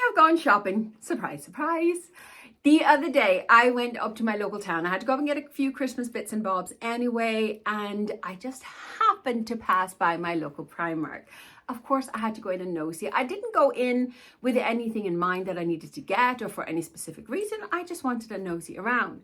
I've gone shopping. Surprise, surprise. The other day, I went up to my local town. I had to go up and get a few Christmas bits and bobs anyway, and I just happened to pass by my local Primark. Of course, I had to go in and nosy. I didn't go in with anything in mind that I needed to get or for any specific reason. I just wanted to nosy around.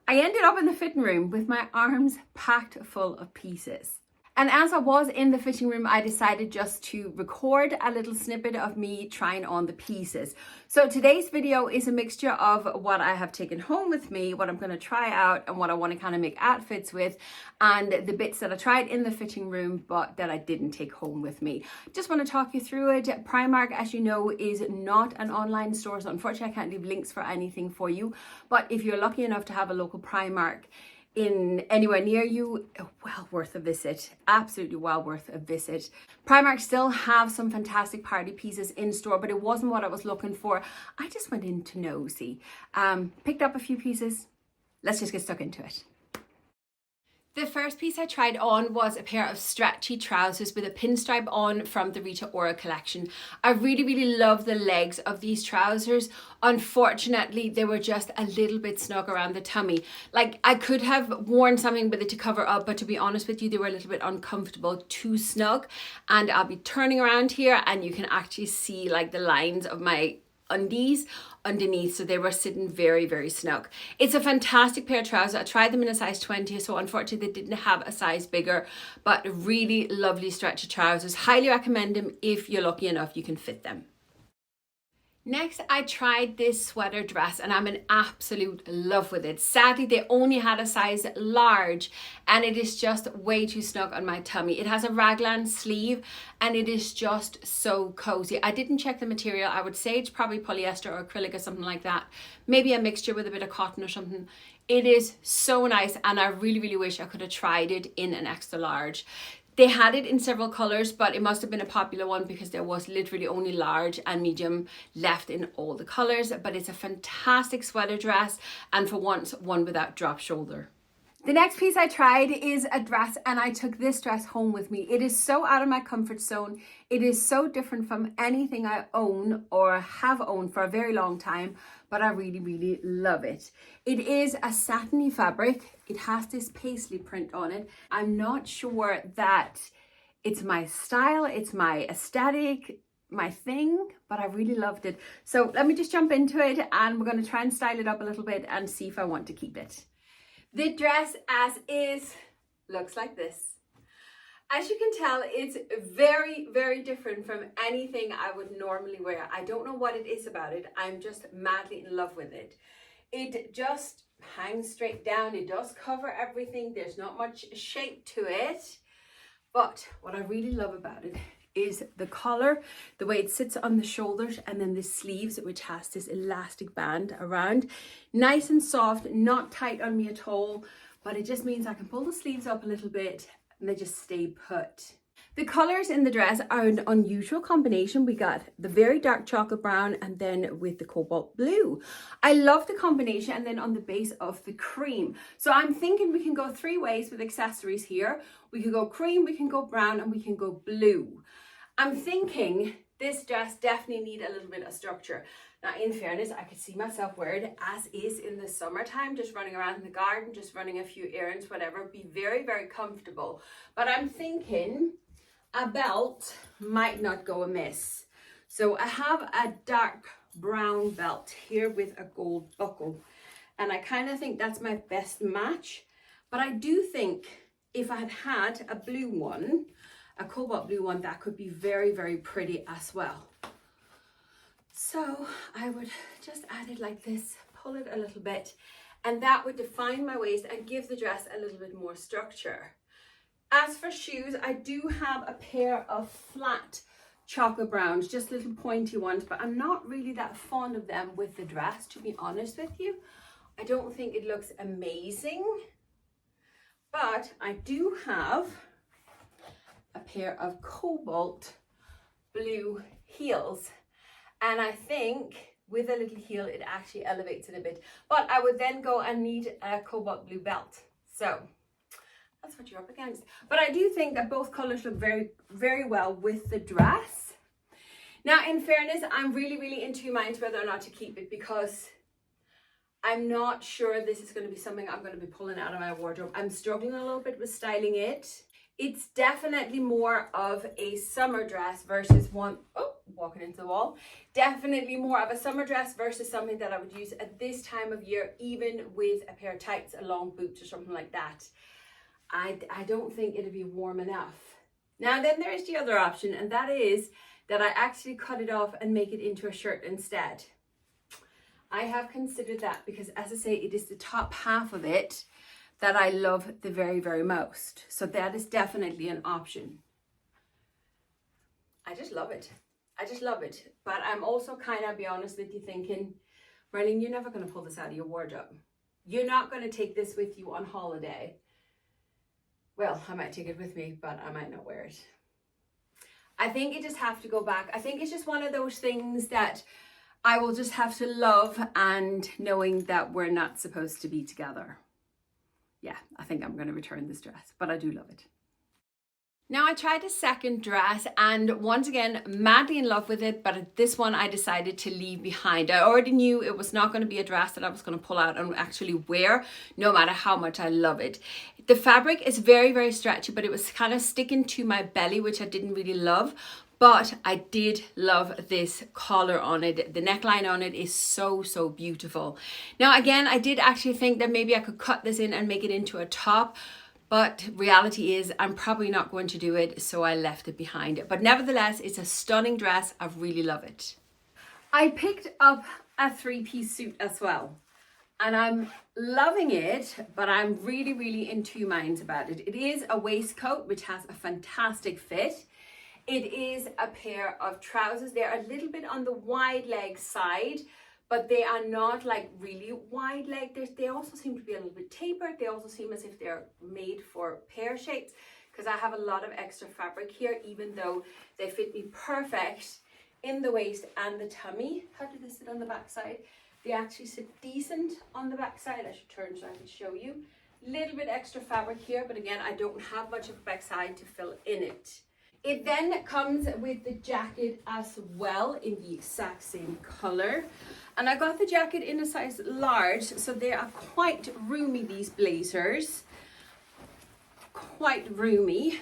I ended up in the fitting room with my arms packed full of pieces. And as I was in the fitting room, I decided just to record a little snippet of me trying on the pieces. So today's video is a mixture of what I have taken home with me, what I'm going to try out, and what I want to kind of make outfits with, and the bits that I tried in the fitting room but that I didn't take home with me. Just want to talk you through it. Primark, as you know, is not an online store, so unfortunately I can't leave links for anything for you. But if you're lucky enough to have a local Primark in anywhere near you, well worth a visit. Absolutely well worth a visit. Primark still have some fantastic party pieces in store, but it wasn't what I was looking for. I just went in to nosy. Picked up a few pieces. Let's just get stuck into it. The first piece I tried on was a pair of stretchy trousers with a pinstripe on from the Rita Ora collection. I really love the legs of these trousers. Unfortunately, they were just a little bit snug around the tummy. Like, I could have worn something with it to cover up, but to be honest with you, they were a little bit uncomfortable, too snug. And I'll be turning around here and you can actually see like the lines of my undies underneath, so they were sitting very snug. It's a fantastic pair of trousers. I tried them in a size 20, so unfortunately they didn't have a size bigger, but really lovely stretchy trousers. Highly recommend them if you're lucky enough you can fit them. Next, I tried this sweater dress and I'm in absolute love with it. Sadly, they only had a size large and it is just way too snug on my tummy. It has a raglan sleeve and it is just so cozy. I didn't check the material. I would say it's probably polyester or acrylic or something like that. Maybe a mixture with a bit of cotton or something. It is so nice and I really wish I could have tried it in an extra large. They had it in several colors, but it must have been a popular one because there was literally only large and medium left in all the colors. But it's a fantastic sweater dress, and for once, one without drop shoulder. The next piece I tried is a dress, and I took this dress home with me. It is so out of my comfort zone. It is so different from anything I own or have owned for a very long time, but I really love it. It is a satiny fabric. It has this paisley print on it. I'm not sure that it's my style, it's my aesthetic, my thing, but I really loved it. So let me just jump into it and we're going to try and style it up a little bit and see if I want to keep it. The dress as is looks like this. As you can tell, it's very different from anything I would normally wear. I don't know what it is about it. I'm just madly in love with it. It just hangs straight down. It does cover everything. There's not much shape to it. But what I really love about it is the collar, the way it sits on the shoulders, and then the sleeves, which has this elastic band around. Nice and soft, not tight on me at all, but it just means I can pull the sleeves up a little bit and they just stay put. The colors in the dress are an unusual combination. We got the very dark chocolate brown and then with the cobalt blue. I love the combination, and then on the base of the cream. So I'm thinking we can go three ways with accessories here. We could go cream, we can go brown, and we can go blue. I'm thinking this dress definitely need a little bit of structure. Now, in fairness, I could see myself wear it as is in the summertime, just running around in the garden, just running a few errands, whatever. Be very comfortable. But I'm thinking a belt might not go amiss. So I have a dark brown belt here with a gold buckle. And I kind of think that's my best match. But I do think if I had had a blue one, a cobalt blue one, that could be very pretty as well. So I would just add it like this, pull it a little bit, and that would define my waist and give the dress a little bit more structure. As for shoes, I do have a pair of flat chocolate browns, just little pointy ones, but I'm not really that fond of them with the dress, to be honest with you. I don't think it looks amazing, but I do have a pair of cobalt blue heels. And I think with a little heel, it actually elevates it a bit. But I would then go and need a cobalt blue belt. So that's what you're up against. But I do think that both colors look very well with the dress. Now, in fairness, I'm really in two minds whether or not to keep it, because I'm not sure this is going to be something I'm going to be pulling out of my wardrobe. I'm struggling a little bit with styling it. It's definitely more of a summer dress versus one, oh, walking into the wall. Definitely more of a summer dress versus something that I would use at this time of year, even with a pair of tights, a long boot or something like that. I don't think it'll be warm enough. Now then there's the other option, and that is that I actually cut it off and make it into a shirt instead. I have considered that because, as I say, it is the top half of it that I love the very most. So that is definitely an option. I just love it. I just love it. But I'm also kind of, be honest with you, thinking, Marleen, you're never going to pull this out of your wardrobe. You're not going to take this with you on holiday. Well, I might take it with me, but I might not wear it. I think you just have to go back. I think it's just one of those things that I will just have to love, and knowing that we're not supposed to be together. Yeah, I think I'm going to return this dress, but I do love it. Now, I tried a second dress, and once again, madly in love with it, but this one I decided to leave behind. I already knew it was not going to be a dress that I was going to pull out and actually wear, no matter how much I love it. The fabric is very stretchy, but it was kind of sticking to my belly, which I didn't really love. But I did love this collar on it. The neckline on it is so beautiful. Now, again, I did actually think that maybe I could cut this in and make it into a top, but reality is I'm probably not going to do it, so I left it behind. But nevertheless, it's a stunning dress. I really love it. I picked up a three-piece suit as well, and I'm loving it, but I'm really in two minds about it. It is a waistcoat, which has a fantastic fit. It is a pair of trousers. They're a little bit on the wide leg side, but they are not like really wide leg. They also seem to be a little bit tapered. They also seem as if they're made for pear shapes, because I have a lot of extra fabric here, even though they fit me perfect in the waist and the tummy. How do they sit on the back side? They actually sit decent on the back side. I should turn so I can show you. Little bit extra fabric here, but again, I don't have much of a back side to fill in it. It then comes with the jacket as well in the exact same color. And I got the jacket in a size large, so they are quite roomy, these blazers. Quite roomy.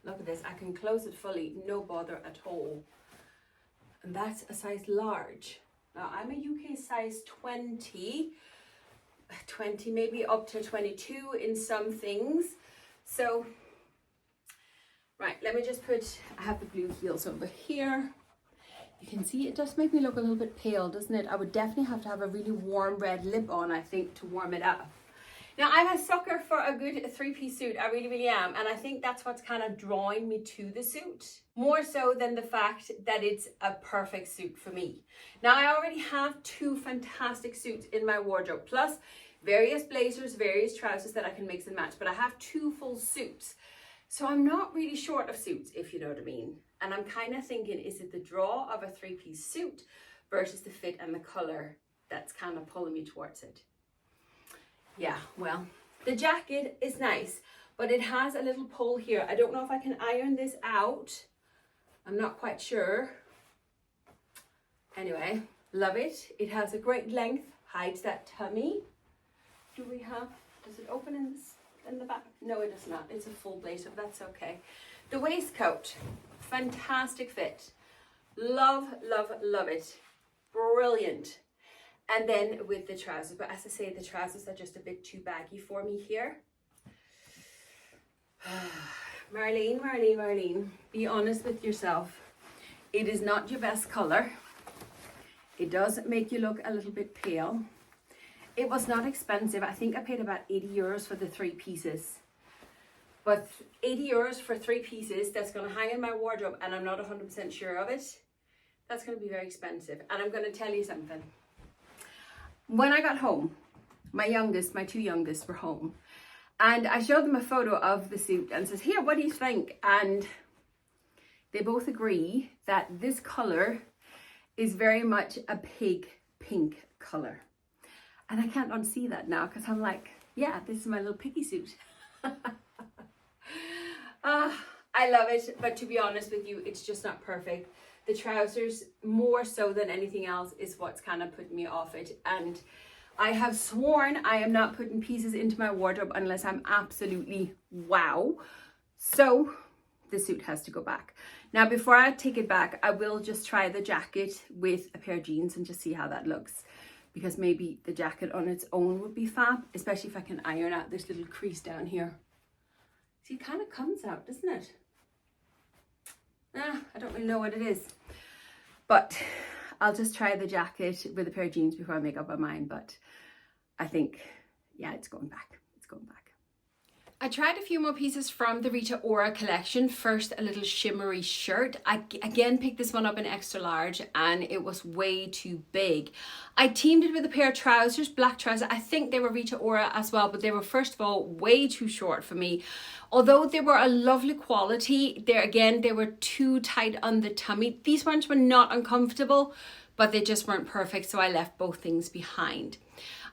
Look at this, I can close it fully, no bother at all. And that's a size large. Now I'm a UK size 20 maybe up to 22 in some things. So right, let me just I have the blue heels over here. You can see it does make me look a little bit pale, doesn't it? I would definitely have to have a really warm red lip on, I think, to warm it up. Now, I'm a sucker for a good three-piece suit. I really am. And I think that's what's kind of drawing me to the suit, more so than the fact that it's a perfect suit for me. Now, I already have two fantastic suits in my wardrobe, plus various blazers, various trousers that I can mix and match. But I have two full suits. So I'm not really short of suits, if you know what I mean. And I'm kind of thinking, is it the draw of a three-piece suit versus the fit and the color that's kind of pulling me towards it? Yeah, well, the jacket is nice, but it has a little pull here. I don't know if I can iron this out. I'm not quite sure. Anyway, love it. It has a great length, hides that tummy. Does it open in the back? No, it does not. It's a full blazer, but that's okay. The waistcoat, fantastic fit. Love it. Brilliant. And then with the trousers, but as I say, the trousers are just a bit too baggy for me here. Marleen, be honest with yourself. It is not your best color. It does make you look a little bit pale. It was not expensive. I think I paid about 80 euros for the three pieces. But 80 euros for three pieces that's going to hang in my wardrobe, and I'm not 100% sure of it, that's going to be very expensive. And I'm going to tell you something. When I got home, my two youngest were home, and I showed them a photo of the suit and says, here, what do you think? And they both agree that this color is very much a pink color. And I can't unsee that now, because I'm like, yeah, this is my little piggy suit. I love it, but to be honest with you, it's just not perfect. The trousers, more so than anything else, is what's kind of putting me off it. And I have sworn I am not putting pieces into my wardrobe unless I'm absolutely wow. So the suit has to go back. Now, before I take it back, I will just try the jacket with a pair of jeans and just see how that looks. Because maybe the jacket on its own would be fab, especially if I can iron out this little crease down here. See, it kind of comes out, doesn't it? I don't really know what it is. But I'll just try the jacket with a pair of jeans before I make up my mind. But I think, yeah, it's going back. It's going back. I tried a few more pieces from the Rita Ora collection. First, a little shimmery shirt. I again picked this one up in extra large and it was way too big. I teamed it with a pair of trousers, black trousers. I think they were Rita Ora as well, but they were first of all way too short for me. Although they were a lovely quality, they were too tight on the tummy. These ones were not uncomfortable, but they just weren't perfect, so I left both things behind.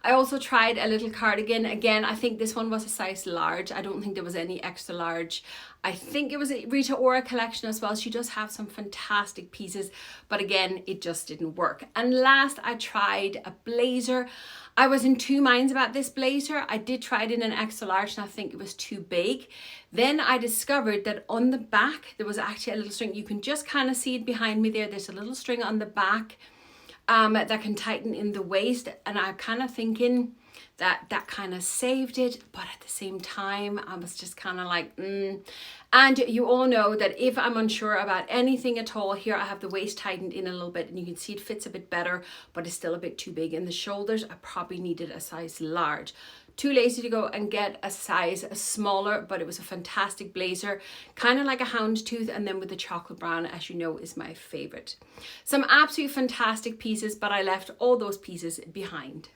I also tried a little cardigan. Again, I think this one was a size large. I don't think there was any extra large. I think it was a Rita Ora collection as well. She does have some fantastic pieces, but again, it just didn't work. And last, I tried a blazer. I was in two minds about this blazer. I did try it in an extra large and I think it was too big. Then I discovered that on the back, there was actually a little string. You can just kind of see it behind me there. There's a little string on the back that can tighten in the waist, and I'm kind of thinking that kind of saved it, but at the same time I was just kind of like And you all know that if I'm unsure about anything at all, here I have the waist tightened in a little bit and you can see it fits a bit better, but it's still a bit too big. In the shoulders, I probably needed a size large. Too lazy to go and get a size smaller, but it was a fantastic blazer, kind of like a houndstooth, and then with the chocolate brown, as you know, is my favorite. Some absolutely fantastic pieces, but I left all those pieces behind.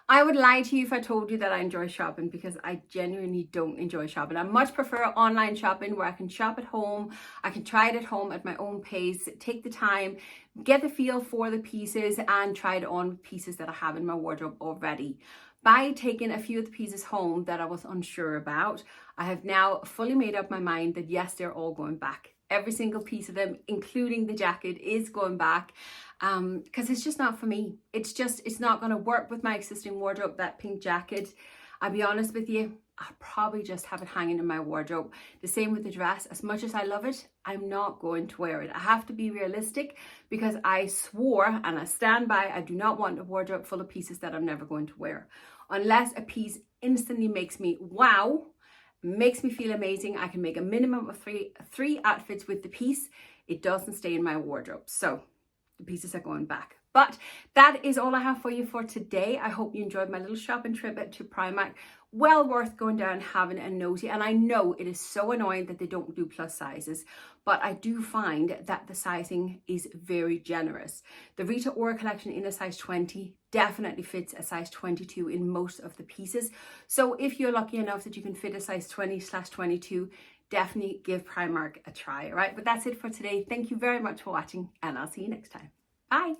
I would lie to you if I told you that I enjoy shopping, because I genuinely don't enjoy shopping. I much prefer online shopping where I can shop at home. I can try it at home at my own pace, take the time, get the feel for the pieces and try it on with pieces that I have in my wardrobe already. By taking a few of the pieces home that I was unsure about, I have now fully made up my mind that yes, they're all going back. Every single piece of them, including the jacket, is going back because it's just not for me. It's not going to work with my existing wardrobe, that pink jacket. I'll be honest with you, I'll probably just have it hanging in my wardrobe. The same with the dress. As much as I love it, I'm not going to wear it. I have to be realistic because I swore and I stand by, I do not want a wardrobe full of pieces that I'm never going to wear. Unless a piece instantly makes me wow, makes me feel amazing, I can make a minimum of three outfits with the piece, it doesn't stay in my wardrobe. So the pieces are going back. But that is all I have for you for today. I hope you enjoyed my little shopping trip to Primark. Well worth going down, having a nosy. And I know it is so annoying that they don't do plus sizes, but I do find that the sizing is very generous. The Rita Ora collection in a size 20 definitely fits a size 22 in most of the pieces. So if you're lucky enough that you can fit a size 20/22, definitely give Primark a try, all right? But that's it for today. Thank you very much for watching and I'll see you next time. Bye.